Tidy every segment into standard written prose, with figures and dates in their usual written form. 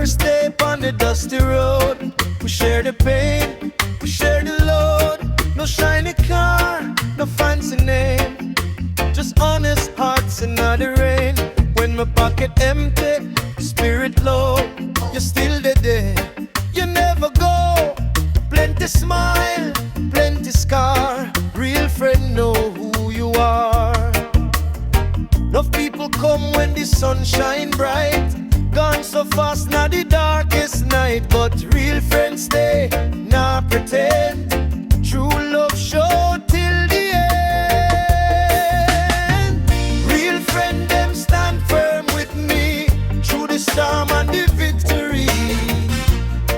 first day on the dusty road. We share the pain, we share the load. No shiny car, no fancy name, just honest hearts in the rain. When my pocket empty, spirit low, you're still there. You never go. Plenty smile, plenty scar. Real friend know who you are. Enough people come when the sun shine bright, gone so fast now the darkest night. But real friends stay, not pretend. True love show till the end. Real friend them stand firm with me through the storm and the victory.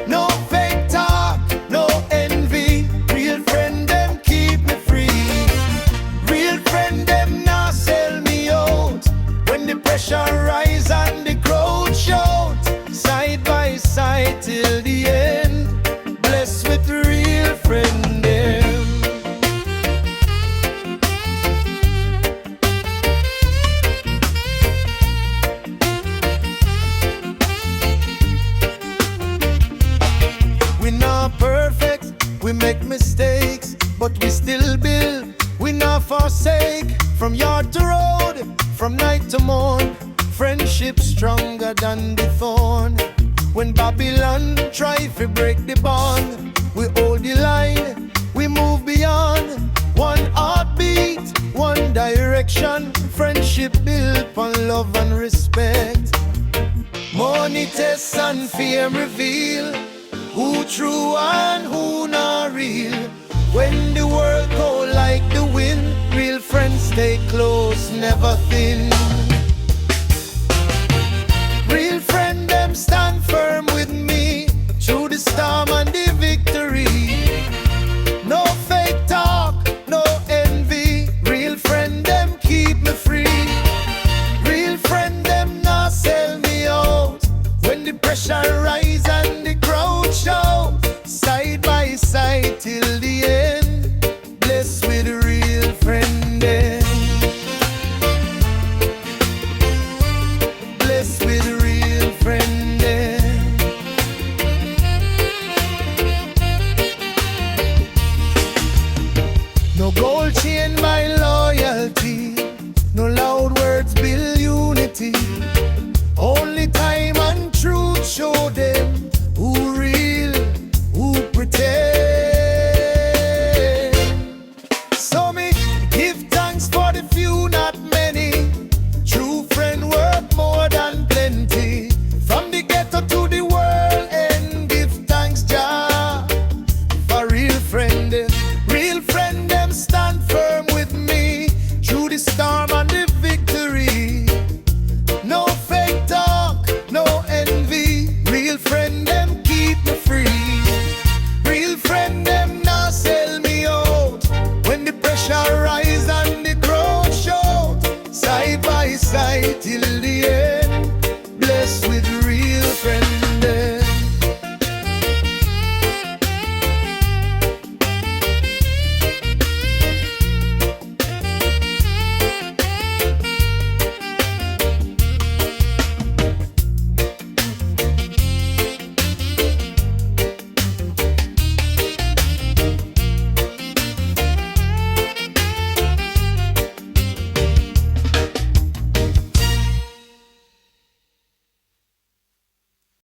No fake talk, no envy. Real friend them keep me free. Real friend them not sell me out when the pressure rise and the crowd shout. Side by side till the end. Blessed with real friend them. We not perfect, we make mistakes, but we still build, we not forsake. From yard to road, from night to morn, friendship stronger than the thorn. When Babylon try to break the bond, we hold the line, we move beyond. One heartbeat, one direction, friendship built on love and respect. Money tests and fear reveal who true and who not real. When the world go like the wind, real friends stay close, never thin. Real friend them stand firm with me through the storm and the victory. No fake talk, no envy. Real friend them keep me free. Real friend them not sell me out when the pressure rise and the crowd shout. Side by side till the end. Blessed with a real friend them. Blessed with a real friend them. No gold chain by loyalty, no loud words build unity. Only time and truth show them who real, who pretend.